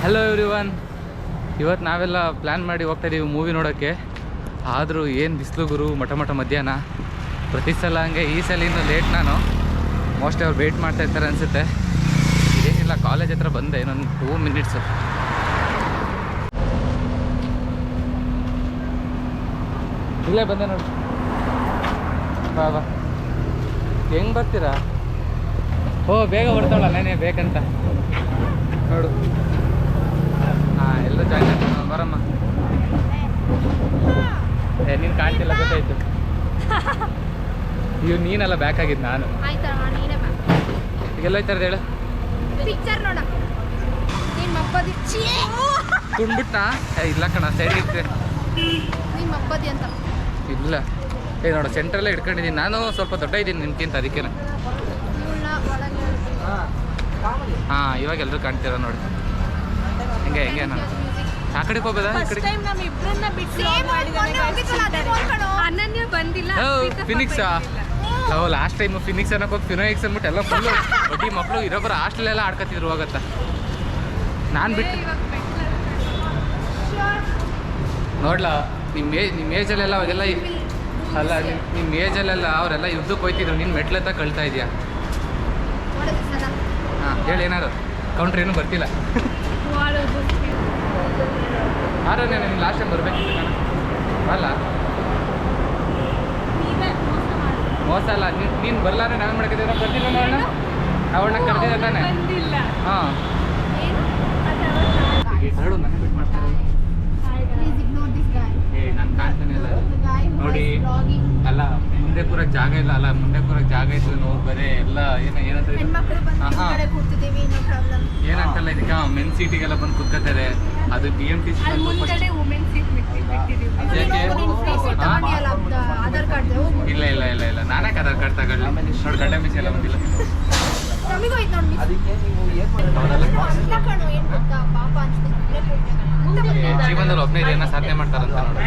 Hello everyone, ಇವತ್ತು ನಾವೆಲ್ಲ plan ಮಾಡಿ ಹೋಗ್ತಾಯಿದ್ದೀವಿ ಮೂವಿ ನೋಡೋಕ್ಕೆ. ಆದರೂ ಏನು ಬಿಸಿಲು ಗುರು, ಮಠ ಮಧ್ಯಾಹ್ನ. ಪ್ರತಿ ಸಲ ಹಂಗೆ, ಈ ಸಲ ಇನ್ನೂ ಲೇಟ್. ನಾನು ಮೋಸ್ಟ್ಲಿ ಅವ್ರು ವೆಯ್ಟ್ ಮಾಡ್ತಾ ಇರ್ತಾರೆ ಅನಿಸುತ್ತೆ. ಇದೇನಿಲ್ಲ, ಕಾಲೇಜ್ ಹತ್ರ ಬಂದೆ, ಇನ್ನೊಂದು 2 ಮಿನಿಟ್ಸು. ಇಲ್ಲೇ ಬಂದೆ ನೋಡಿ. ಬಾ ಬಾ, ಹೆಂಗೆ ಬರ್ತೀರಾ? ಓ ಬೇಗ ಬರ್ತಾವಲ್ಲ, ನಾನೇ ಬೇಕಂತ ನೋಡು. ಹಾಂ, ಎಲ್ಲರೂ ಜಾಯ್ನ್ ಆಗ್ತೀನಿ, ಬರಮ್ಮ. ನೀನು ಕಾಣ್ತಿಲ್ಲ, ಗೊತ್ತಾಯ್ತು. ಇವ್ ನೀನೆಲ್ಲ ಬ್ಯಾಕ್ ಆಗಿದ್ದು ನಾನು. ಈಗೆಲ್ಲ ಹೋಯ್ತಾರದು ಹೇಳು. ತುಂಬಿಟ್ನಾ? ಇಲ್ಲ ಕಣ, ಸೈಡ್ ಇರ್ತೆ. ಇಲ್ಲ ನೋಡು, ಸೆಂಟ್ರಲ್ಲೇ ಇಟ್ಕೊಂಡಿದ್ದೀನಿ ನಾನು. ಸ್ವಲ್ಪ ದೊಡ್ಡ ಇದ್ದೀನಿ ನಿನ್ಕಿಂತ, ಅದಕ್ಕೆ. ಹಾಂ, ಇವಾಗ ಎಲ್ಲರೂ ಕಾಣ್ತೀರ ನೋಡಿ. ಹೆಂಗೆ ನಾನು ಆ ಕಡೆಗೆ ಹೋಗೋದಾ? ಫಿನಿಕ್ಸಾ? ನಾವು ಲಾಸ್ಟ್ ಟೈಮ್ ಫಿನಿಕ್ಸ್ ಅನ್ನೋಕೆ ಹೋಗಿ ಫಿನೋಕ್ಸ್ ಅಂದ್ಬಿಟ್ಟು ಎಲ್ಲ ಫುಲ್ಲು ಒಟ್ಟಿ ಮಕ್ಕಳು ಇರೋಬ್ಬರ ಹಾಸ್ಟೆಲೆಲ್ಲ ಆಡ್ಕೊತಿದ್ರು ಹೋಗತ್ತ. ನಾನು ಬಿಟ್ಟು ನೋಡ್ಲಾ, ನಿಮ್ಮ ಏಜಲ್ಲೆಲ್ಲ ಅವಾಗೆಲ್ಲ ಅಲ್ಲ, ನಿಮ್ಮ ಏಜಲ್ಲೆಲ್ಲ ಅವರೆಲ್ಲ ಯುದ್ಧಕ್ಕೆ ಹೋಯ್ತಿದ್ರು. ನೀನು ಮೆಟ್ಲೆತ್ತ ಕಳ್ತಾ ಇದೆಯಾ? ಹಾಂ, ಹೇಳಿ ಏನಾದ್ರು. ಕೌಂಟ್ರ್ ಏನೂ ಬರ್ತಿಲ್ಲ. ಆದ್ರೆ ನೀನು ಲಾಸ್ಟ್ ಟೈಮ್ ಬರಬೇಕಿತ್ತು ಕಣ. ಅಲ್ಲ ಮೋಸ ಅಲ್ಲ, ನೀನು ಬರಲಾರೆ ನಾನು ಮಾಡ್ಕಿದ್ದೀರ. ಬರ್ತಿಲ್ಲ ನೋಡೋಣ, ಅವಳನ್ನ ಕರೆದಿದ್ದ ತಾನೆ. ಹಾಂ, ಎರಡು ನನ್ನ ಬಿಟ್ಟು ಮಾಡ್ತಾರೆ. ನಾನು ಕಾಣ್ತಾನೆ ಇಲ್ಲ ನೋಡಿ. ಅಲ್ಲ, ಮುಂದೆ ಕೂರಕ್ಕೆ ಜಾಗ ಇಲ್ಲ. ಅಲ್ಲ, ಮುಂದೆ ಕೂರಕ್ಕೆ ಜಾಗ ಇತ್ತು ನಾವು ಬರೇ ಎಲ್ಲ ಏನಂತ ಏನಂತಲ್ಲ ಇದಕ್ಕೆ. ಮೆನ್ ಸೀಟಿಗೆಲ್ಲ ಬಂದು ಕುತ್ಕೋತಾರೆ. ಅದು BMT ಇಲ್ಲ ನಾನೇ ಆಧಾರ್ ಕಾರ್ಡ್ ತಗೊಳ್ಳಿ. ನೋಡಿ, ಗಡ್ಡ ಮಿಸ್ ಎಲ್ಲ ಬಂದಿಲ್ಲ. ಜೀವನದಲ್ಲಿ ಒಬ್ಬನೇ ಏನೋ ಸಾಧನೆ ಮಾಡ್ತಾರಂತ ನೋಡಿ.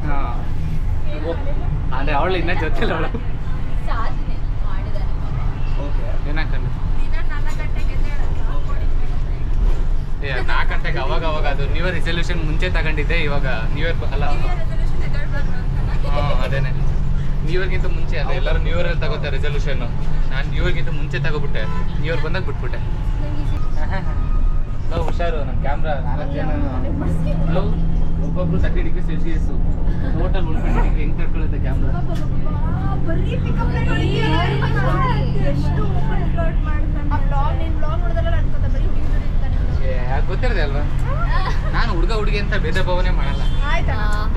ಹಾಂ, ಅಂದರೆ ಅವಳು ಇನ್ನೂ ಜೊತೆಲ್ಲ ಅವಳು ಏನಾಕಂಡು 4 ಗಂಟೆಗೆ ಅವಾಗ ಅದು ನ್ಯೂ ಇಯರ್ ರೆಸಲ್ಯೂಷನ್ ಮುಂಚೆ ತಗೊಂಡಿದ್ದೆ. ಇವಾಗ ನ್ಯೂ ಇಯರ್ ಅಲ್ಲ, ಹಾಂ ಅದೇನೆ, ನ್ಯೂ ಇಯರ್ಗಿಂತ ಮುಂಚೆ. ಅದೇ ಎಲ್ಲರೂ ನ್ಯೂ ಇಯರಲ್ಲಿ ತಗೋತಾರೆ ರೆಸಲ್ಯೂಷನ್ನು. ನಾನು ನ್ಯೂ ಇಯರ್ಗಿಂತ ಮುಂಚೆ ತಗೋಬಿಟ್ಟೆ. ನ್ಯೂ ಇಯರ್ ಬಂದಾಗ ಬಿಟ್ಬಿಟ್ಟೆ. ಲವ್ ಹುಷಾರು, ನನ್ನ ಕ್ಯಾಮ್ರಾ 4 ಜನ ಲವ್, ಒಬ್ಬೊಬ್ರು 30 ಡಿಗ್ರಿ ಸೆಲ್ಸಿಯಸ್ಸು, ಟೋಟಲ್ 120 ಡಿಗ್ರಿ. ಹೆಂಗೆ ತಡ್ಕೊಳ್ಳುತ್ತೆ ಕ್ಯಾಮ್ರಾ? ಗೊತ್ತಿರದೆ ಅಲ್ವಾ, ನಾನು ಹುಡುಗಿ ಅಂತ ಭೇದ ಭಾವನೆ ಮಾಡಲ್ಲ.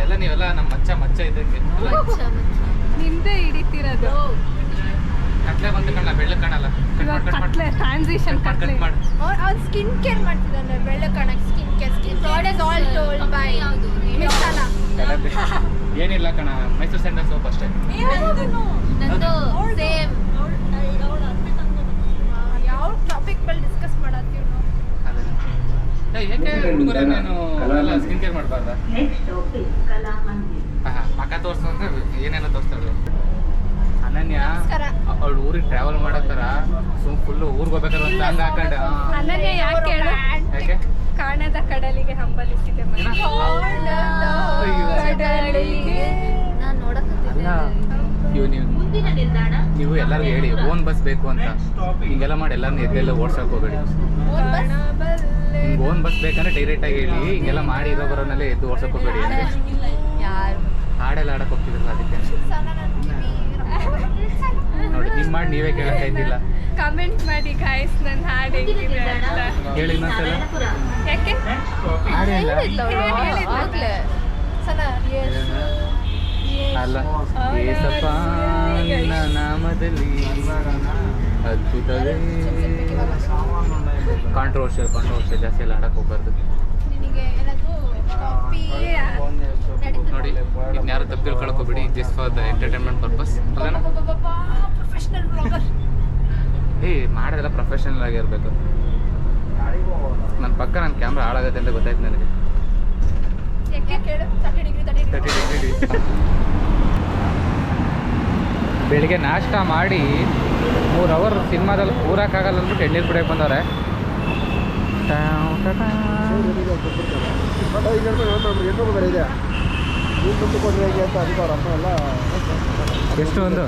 ಎಲ್ಲ ನೀವೆಲ್ಲ ನಮ್ಮ ಮಚ್ಚ ಇದ್ದಂಗೆ ನಿಂದೆ ಹಿಡಿತಿರೋದು. ಕಟ್ಲೆ ಬಂದು ಕಾಣಲ್ಲ, ಬೆಳ್ಳ ಕಾಣಲ್ಲ. ಟ್ರಾನ್ಸಿಷನ್ ಕಟ್ ಮಾಡಿ ಅವ್ನು ಸ್ಕಿನ್ ಕೇರ್ ಮಾಡ್ತಿದ್ದಾನೆ. ಬೆಳ್ಳ ಕಾಣಕ್ಕೆ skin care is all told by ಮಿಸ್ಸಲ. ಏನಿಲ್ಲ ಕಣ, ಮೈಸೂರು ಸ್ಯಾಂಡಲ್ ಸೋಪ್ ಅಷ್ಟೇ. ಸೇಮ್ ಯಾವ ಟಾಪಿಕ್ ಮೇಲೆ ಡಿಸ್ಕಸ್ ಮಾಡತ್ತೀವಿ ನಾವು? ಯಾಕೆ ಹುಡುಗರ ನೀನು ಎಲ್ಲ ಸ್ಕಿನ್ ಕೇರ್ ಮಾಡಬಾರ್ದ? ಮಕ್ಕ ತೋರಿಸ್ತಂದ್ರೆ ಏನೇನೋ ತೋರಿಸ್ತಾಳೆ ಅನನ್ಯ. ಅವಳು ಊರಿಗೆ ಟ್ರಾವೆಲ್ ಮಾಡತ್ತಾರ, ಫುಲ್ಲು ಊರಿಗೆ ಹೋಗ್ಬೇಕಾದ್ರೆ ಒಂದು ಸಾಂಗ್ ಹಾಕೊಂಡೆ. ಅನನ್ಯ ಯಾಕೆ ಹೇಳು? ಯಾಕೆ? ಕಾಣದ ಕಡಲಿಗೆ ಹಂಬಲಿಸಿದೆ ಅಲ್ಲ, ನೀವು ಎಲ್ಲರಿಗೂ ಹೇಳಿ ಓನ್ ಬಸ್ ಬೇಕು ಅಂತ. ಹಿಂಗೆಲ್ಲ ಮಾಡಿ ಎಲ್ಲರನ್ನ ಎದ್ದೆಲ್ಲ ಓಡ್ಸಕ್ಕೆ ಹೋಗಬೇಡಿ. ನಿಮ್ಗೆ ಓನ್ ಬಸ್ ಬೇಕಂದ್ರೆ ಡೈರೆಕ್ಟಾಗಿ ಹೇಳಿ. ಹಿಂಗೆಲ್ಲ ಮಾಡಿ ಇರೋ ಬರೋನಲ್ಲೇ ಎದ್ದು ಓಡ್ಸಕ್ಕೆ ಹೋಗಬೇಡಿ. ಹಾಡೆಲ್ಲ ಆಡಕ್ಕೆ ಹೋಗ್ತಿದ್ರಲ್ಲ, ಅದಕ್ಕೆ ನೋಡಿ. ನಿಮ್ಮ ಮಾಡಿ ನೀವೇ ಕೇಳಕ್ಕಾಯ್ತಿಲ್ಲ. ಕಮೆಂಟ್ ಮಾಡಿ ಗಾಯ್ಸ್, ನನ್ನ ಹಾಡು ಹೆಂಗಿದೆ ಅಂತ ಹೇಳಿ ಇನ್ನೊಂದ್ಸಲ. ಯಾಕೆ ಅಲ್ಲ, ಏಸಪ್ಪ ನಿನ್ನ ನಾಮದಲ್ಲಿ ಅದ್ಭುತವೇ. ಕಾಂಟ್ರವರ್ಷಿಯಲ್ ಜಾಸ್ತಿ ಎಲ್ಲ ಆಡಕ್ಕೆ ಹೋಗ್ಬಾರ್ದು ನೋಡಿ. ಇನ್ಯಾರು ತಪ್ಪು ತಿಳ್ಕೊಳಕ್ ಹೋಗ್ಬೇಡಿ. Just for the entertainment purpose. ಮಾಡೋದೆಲ್ಲ ಪ್ರೊಫೆಷನಲ್ ಆಗಿರ್ಬೇಕು. ನನ್ನ ಪಕ್ಕ ನನ್ನ ಕ್ಯಾಮ್ರಾ ಹಾಳಾಗತ್ತೆ ಅಂತ ಗೊತ್ತಾಯ್ತು ನನಗೆ. 30 ಡಿಗ್ರಿ ಬೆಳಿಗ್ಗೆ ನಾಷ್ಟ ಮಾಡಿ 3 ಅವರ್ ಸಿನಿಮಾದಲ್ಲಿ ಕೂರಕ್ಕಾಗಲ್ಲ ಅಂದ್ಬಿಟ್ಟು ಎಣ್ಣೀರು ಕುಡಿಯೋಕೆ ಬಂದವ್ರೆ. ಎಷ್ಟು ಒಂದು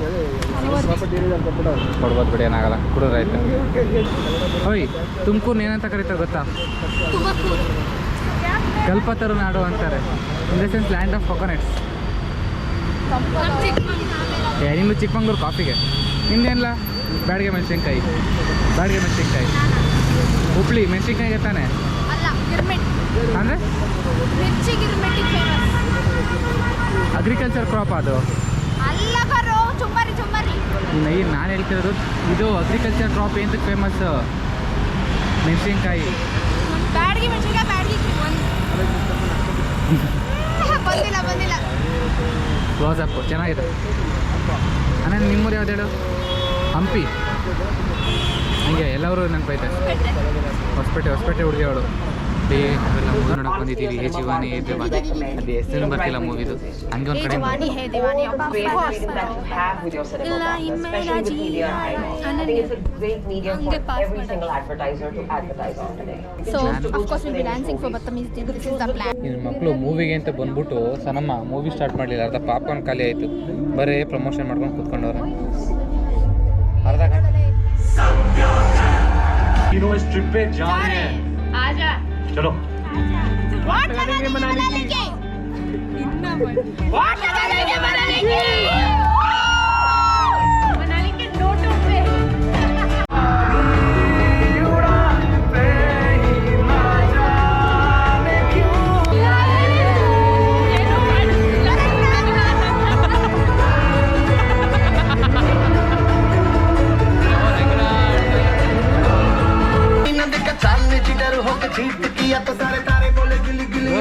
ಕೊಡ್ಬೋದು ಬಿಡಿ, ಏನಾಗಲ್ಲ, ಕುಡಿದ್ರಾಯ್ತು. ಓಯ್, ತುಮಕೂರು ಏನಂತ ಕರೀತಾರೆ ಗೊತ್ತಾ? ಕಲ್ಪತರು ನಾಡು ಅಂತಾರೆ. In the sense land of coconuts. ನಿಂದು ಚಿಕ್ಕಮಂಗ್ಳೂರು ಕಾಫಿಗೆ, ನಿಂದೇನಿಲ್ಲ ಬ್ಯಾಡಿಗೆ ಮೆಣಸಿನ್ಕಾಯಿ. ಹುಬ್ಳಿ ಮೆಣಸಿನ್ಕಾಯಿಗೆ ತಾನೆ ಅಲ್ಲ, ಗಿರ್ಮಿಟ್ ಅಂದರೆ ಮಿರ್ಚಿ ಗಿರ್ಮಿಟಿಗೆ ಫೇಮಸ್. ಅಗ್ರಿಕಲ್ಚರ್ ಕ್ರಾಪ್ ಅದು. ಅಲ್ಲ ಕರೋ, ಚುಮ್ಮರಿ ನಾನು ಹೇಳ್ತಿರೋದು ಇದು ಅಗ್ರಿಕಲ್ಚರ್ ಕ್ರಾಪ್ ಏನಕ್ಕೆ ಫೇಮಸ್? ಮೆಣಸಿನ್ಕಾಯಿ. ಬ್ಯಾಡ್ಗಿ ಮೆಣಸಿನ್ಕಾಯಿ, ಬಂದಿಲ್ಲ ಕ್ಲೋಸಪ್ಪು ಚೆನ್ನಾಗಿದೆ. ಅಣ್ಣ ನಿಮ್ಮೂರು ಯಾವ್ದು ಹೇಳು? ಹಂಪಿ. ಹಂಗೆ ಎಲ್ಲರೂ ನೆನಪೈತೆ. ಹೊಸಪೇಟೆ ಹುಡುಗಿಯವಳು. ಅವೆಲ್ಲ ಮೂವಿ ನೋಡಕ್ಕೆ ಬಂದಿದ್ದೀವಿ. ಹೇ ಜೀವಾನಿ ಹೇ ದೇವಾನಿ, ಅದು ಹೆಸರು ಬರ್ತಿಲ್ಲ ಮೂವಿದು. ಹಂಗೆ ಒಂದು ಕಡೆ ಇನ್ನು ಮಕ್ಕಳು ಮೂವಿಗೆ ಅಂತ ಬಂದ್ಬಿಟ್ಟು ಸನಮ್ಮ ಮೂವಿ ಸ್ಟಾರ್ಟ್ ಮಾಡಲಿಲ್ಲ. ಅರ್ಧ ಪಾಪ್ಕಾರ್ನ್ ಖಾಲಿ ಆಯಿತು. ಬರೀ ಪ್ರಮೋಷನ್ ಮಾಡ್ಕೊಂಡು ಕೂತ್ಕೊಂಡವ್ರೆ. ಅರ್ಧ ಗಂಟೆ चलो मनाली के नोटों पे तो सारे तारे बोले गिली गिली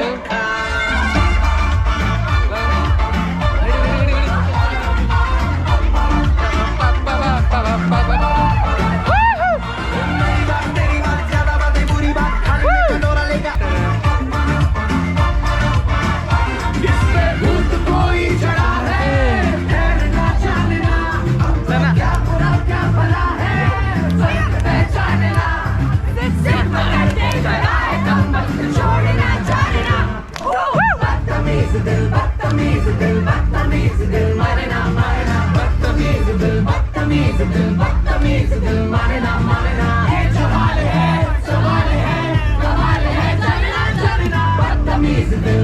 तेरी बात ज्यादा बात है, बुरी बात खाने में डोरा लेगा। इस पे भूत कोई चढ़ा है, ठहरना जानना क्या बुरा क्या भला है, पहचानना सिर्फ करते चढ़ा है, छोड़ना जानना। बदतमीज दिल मारना बदतमीज दिल मारना। ये जो हाल है सवाल है कमाल है, जानना बदतमीज दिल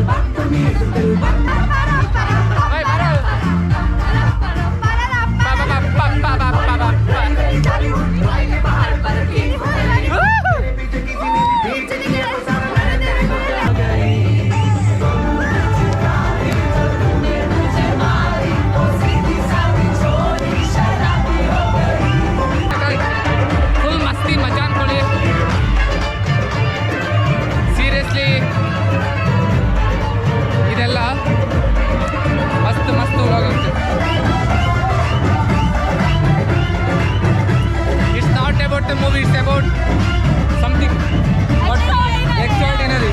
movie, it's about something extraordinary.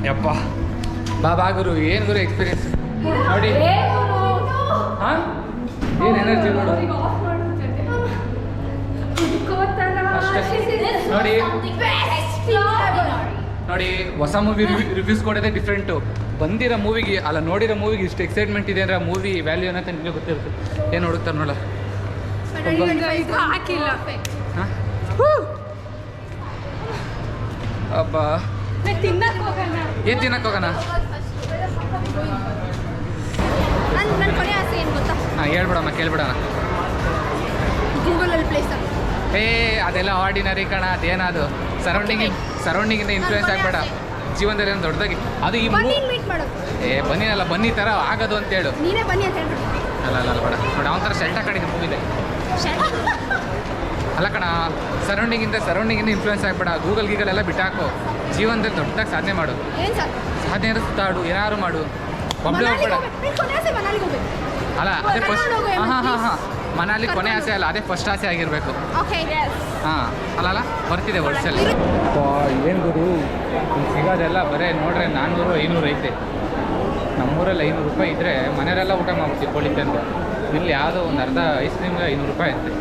ಯಪ್ಪ ಬಾ ಗುರು, ಏನು ಗುರು ಎಕ್ಸ್ಪೀರಿಯನ್ಸ್ ನೋಡಿ. ಹಾಂ, ಏನು ಎನರ್ಜಿ ನೋಡು ಅಷ್ಟೇ. ನೋಡಿ ಹೊಸ ಮೂವಿ ರಿವ್ಯೂಸ್ ಕೊಡೋದೇ ಡಿಫ್ರೆಂಟು. ಬಂದಿರೋ ಮೂವಿಗೆ ಅಲ್ಲ, ನೋಡಿರೋ ಮೂವಿಗೆ ಇಷ್ಟು ಎಕ್ಸೈಟ್ಮೆಂಟ್ ಇದೆ ಅಂದರೆ ಆ ಮೂವಿ ವ್ಯಾಲ್ಯೂ ಏನಂತ ನಿಮಗೆ ಗೊತ್ತಿರುತ್ತೆ. ಏನು ಹುಡುಕ್ತಾರೆ ನೋಡ. ಹಾಕಿಲ್ಲ. ಹಾಂ, ಅಬ್ಬಾ ಏನು ತಿನ್ನಕ್ಕೆ ಹೋಗೋಣ? ನನ್ನ ಕೊನೆ ಆಸೆ ಏನು ಗೊತ್ತಾ? ಹಾಂ, ಹೇಳ್ಬಿಡಮ್ಮ, ಕೇಳ್ಬಿಡೋಣ. ಗೂಗಲಲ್ಲಿ ಪ್ಲೇಸ್ ಅದೆಲ್ಲ ಆರ್ಡಿನರಿ ಕಣ. ಅದೇನದು ಸರೌಂಡಿಂಗಿಂದ ಇನ್ಫ್ಲೂಯೆನ್ಸ್ ಆಗಬೇಡ. ಜೀವನದಲ್ಲಿ ಏನು ದೊಡ್ಡದಾಗಿ ಅದು ಈ ಮೀಟ್ ಮಾಡೋದು. ಬನ್ನಿನಲ್ಲ, ಬನ್ನಿ ಥರ ಆಗೋದು ಅಂತೇಳು. ನೀನೇ ಬನ್ನಿ ಅಂತ ಹೇಳ್ಬಿಡು. ಅಲ್ಲ ಬೇಡ ನೋಡಿ, ಅವನ ಥರ ಶೆಲ್ಟ ಕಡಿದೆ ಮೂವಿದೆ. ಅಲ್ಲ ಕಣ, ಸರೌಂಡಿಂಗಿಂದ ಇನ್ಫ್ಲೂಯೆನ್ಸ್ ಆಗಬೇಡ. ಗೀಗಲ್ ಎಲ್ಲ ಬಿಟ್ಟಾಕು. ಜೀವನದಲ್ಲಿ ದೊಡ್ಡದಾಗಿ ಸಾಧನೆ ಮಾಡು. ಏನು ಸರ್? ಸಾಧನೆ ಸುತ್ತಾಡು, ಏನಾದ್ರು ಮಾಡು. ಒಬ್ಬಳೇ ಹೋಗ್ಬೇಡ. ಕೊನೆ ಆಸೆ ಮನಾಲಿಗೆ ಹೋಗ್ಬೇಕು. ಅಲ್ಲ ಅದೇ ಫಸ್ಟ್. ಹಾಂ ಮನಾಲಿ ಕೊನೆ ಆಸೆ ಅಲ್ಲ, ಅದೇ ಫಸ್ಟ್ ಆಸೆ ಆಗಿರಬೇಕು. ಓಕೆ ಹಾಂ ಅಲ್ಲಲ್ಲ ಬರ್ತಿದೆ ವರ್ಷದಲ್ಲಿ. ಏನು ಗುರು ಇಲ್ಲಿ ಸಿಗೋದೆಲ್ಲ ಬರೀ ನೋಡ್ರೆ 400-500 ಐತೆ. ನಮ್ಮೂರಲ್ಲಿ 500 ರೂಪಾಯಿ ಇದ್ದರೆ ಮನೆಯಲ್ಲೆಲ್ಲ ಊಟ ಮಾಡ್ಬಿಡ್ತೀವಿ ಕೋಳಿ ತಂದು. ಇಲ್ಲಿ ಯಾವುದೋ ಒಂದು ಅರ್ಧ ಐಸ್ ಕ್ರೀಮ್ಗೆ 500 ರೂಪಾಯಿ ಅಂತೆ.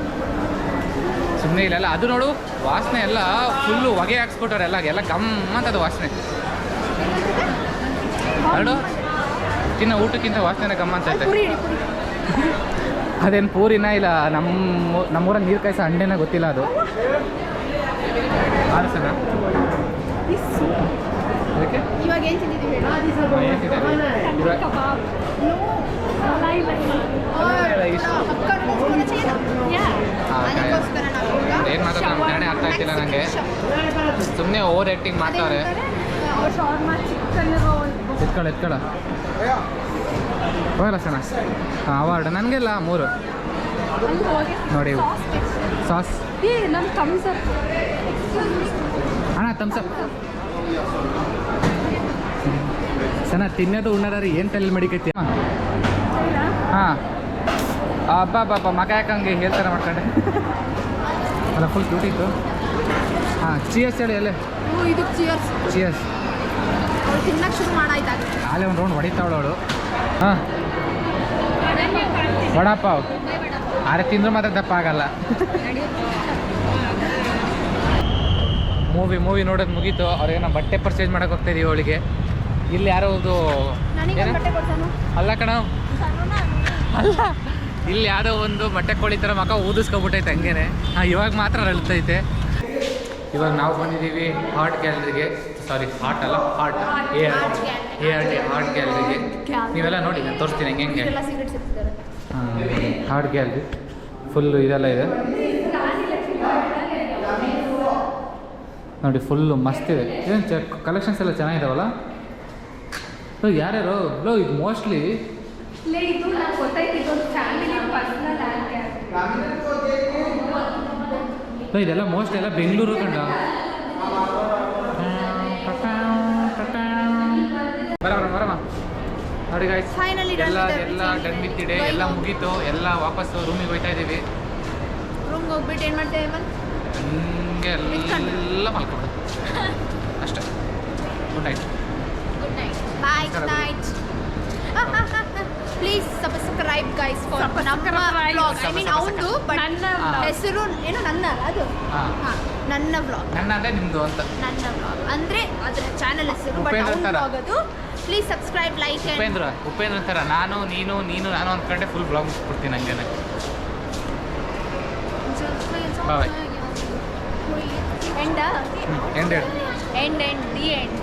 ಸುಮ್ಮನೆ ಇಲ್ಲೆಲ್ಲ ಅದು ನೋಡು ವಾಸನೆ ಎಲ್ಲ ಫುಲ್ಲು ಹೊಗೆ ಹಾಕ್ಸ್ಬಿಟ್ಟವ್ರೆ ಎಲ್ಲ ಗಮ್ಮಂತದು ವಾಸನೆ. ಎರಡು ತಿನ್ನೋ ಊಟಕ್ಕಿಂತ ವಾಸನೆ ಗಮ್ಮಂತೈತೆ. ಅದೇನು ಪೂರಿನ ಇಲ್ಲ ನಮ್ಮೂರಲ್ಲಿ ನೀರು ಕಾಯಿಸೋ ಅಂಡೆನ ಗೊತ್ತಿಲ್ಲ ಅದು. ಆರಿಸೋಣ ಅದಕ್ಕೆ ಇವಾಗ ಏನು ತಿಂದಿದ್ದೀವಿ ಏನು ಮಾತಾಡ್ತಾರೆ ನಮ್ಮ ಕನ್ನಡ ಅರ್ಥ ಆಗ್ತಿಲ್ಲ ನನಗೆ. ಸುಮ್ಮನೆ ಓವರ್ ಆ್ಯಕ್ಟಿಂಗ್ ಮಾಡ್ತಾರೆ. ಎತ್ಕೊಳ್ಳ ಹೋಗಲ್ಲ ಸಣ್ಣ ಅವಾರ್ಡ್ ನನಗೆಲ್ಲ 3 ನೋಡಿ ಸಾಸ್ ಅಣ್ಣ ಥಮ್ಸಪ್. ಸಣ್ಣ ತಿನ್ನೋದು ಉಣ್ಣಾರಿ ಏನು ತಲೆ ಮಡಿಕೈತಿ. ಹಾಂ ಅಬ್ಬಾ ಮಗ ಯಾಕಂಗೆ ಹೇಳ್ತಾರೆ ಮಾಡ್ಕೊಂಡೆ ಅಲ್ಲ ಫುಲ್ ಕ್ಯೂಟ್ ಇತ್ತು. ಹಾಂ ಚಿಯರ್ಸ್ ಹೇಳಿ ಅಲ್ಲೇ ಇದು ಚಿಯರ್ಸ್ ಚಿಯರ್ಸ್. ಅವ್ರು ತಿನ್ನಕ್ಕೆ ಶುರು ಮಾಡಾಯ್ತಾಗ ಅಲ್ಲೇ ಒಂದು ರೌಂಡ್ ಹೊಡಿತಾವಳು. ಹಾಂ ವಡಾಪಾವ್ ಆರೆ ತಿಂದ್ರು ಮಾತ್ರ ದಪ್ಪ ಆಗಲ್ಲ. ಮೂವಿ ನೋಡೋದು ಮುಗೀತು. ಅವ್ರಿಗೆ ನಾವು ಬಟ್ಟೆ ಪರ್ಚೇಸ್ ಮಾಡೋಕೆ ಹೋಗ್ತಾಯಿದ್ದೀವಿ ಅವಳಿಗೆ. ಇಲ್ಲಿ ಯಾರೋ ಒಂದು ಅಲ್ಲ ಕಣ ಅಲ್ಲ ಇಲ್ಲಿ ಯಾವುದೋ ಒಂದು ಮೊಟ್ಟೆ ಕೋಳಿ ಥರ ಮಕ ಊದಿಸ್ಕೊಬಿಟ್ಟೈತೆ ಹಂಗೇನೆ. ಇವಾಗ ಮಾತ್ರ ಅಳ್ತೈತೆ. ಇವಾಗ ನಾವು ಬಂದಿದ್ದೀವಿ ಆರ್ಟ್ ಗ್ಯಾಲರಿಗೆ. ಸಾರಿ ಆರ್ಟ್ ಅಲ್ಲ ಆರ್ಟ್ ಆರ್ಟ್ ಗ್ಯಾಲರಿಗೆ. ನೀವೆಲ್ಲ ನೋಡಿ ನಾನು ತೋರಿಸ್ತೀನಿ ಹೆಂಗೆ. ಹಾಂ ಆರ್ಟ್ ಗ್ಯಾಲರಿ ಫುಲ್ಲು ಇದೆಲ್ಲ ಇದೆ ನೋಡಿ. ಫುಲ್ಲು ಮಸ್ತ್ ಇದೆ. ಏನು ಕಲೆಕ್ಷನ್ಸ್ ಎಲ್ಲ ಚೆನ್ನಾಗಿದಾವಲ್ಲ. ಯಾರ್ಯಾರು ಲೋ ಇದು ಮೋಸ್ಟ್ಲಿ ಇದೆಲ್ಲ ಮೋಸ್ಟ್ಲಿ ಎಲ್ಲ ಬೆಂಗಳೂರು ಕಂಡ. ಬರಮ್ಮ ನೋಡಿ ಗಾಯ್ಸ್ ಎಲ್ಲ ಡನ್ ಬಿತ್ತಿಡೆ. ಎಲ್ಲ ಮುಗೀತು. ಎಲ್ಲ ವಾಪಸ್ಸು ರೂಮಿಗೆ ಹೋಗ್ತಾ ಇದ್ದೀವಿ. ರೂಮ್ಗೆ ಹೋಗ್ಬಿಟ್ಟು ಏನು ಮಾಡ್ತೇವೆ ಹಂಗೆ ಎಲ್ಲ ಮಲ್ಕೊಂಡು ಅಷ್ಟೇ. Good night. Good night bye. Good night. Please subscribe guys for ನಮ್ಮ ವ್ಲಾಗ್. ಐ ಮೀನ್ ಅವನು ಬಟ್ ಹೆಸರು ಏನು ನನ್ನ ಅದು ನನ್ನ ವ್ಲಾಗ್. ನನ್ನ ಅಂದರೆ ನಿಮ್ಮದು ಅಂತ. ನನ್ನ ವ್ಲಾಗ್ ಅಂದರೆ ಅದರ ಚಾನಲ್ ಹೆಸರು ಬಟ್ ಅವನು ವ್ಲಾಗ್ ಅದು. Please subscribe like. ಉಪೇಂದ್ರ ಅಂತಾರ. ನಾನು ನಾನು ಅಂದ್ಕೊಂಡೆ ಫುಲ್ ಬ್ಲಾಗ್ ಮುಗಿಸ್ಬಿಡ್ತೀನಿ ಹಂಗೇನೆ. Bye. End end the end.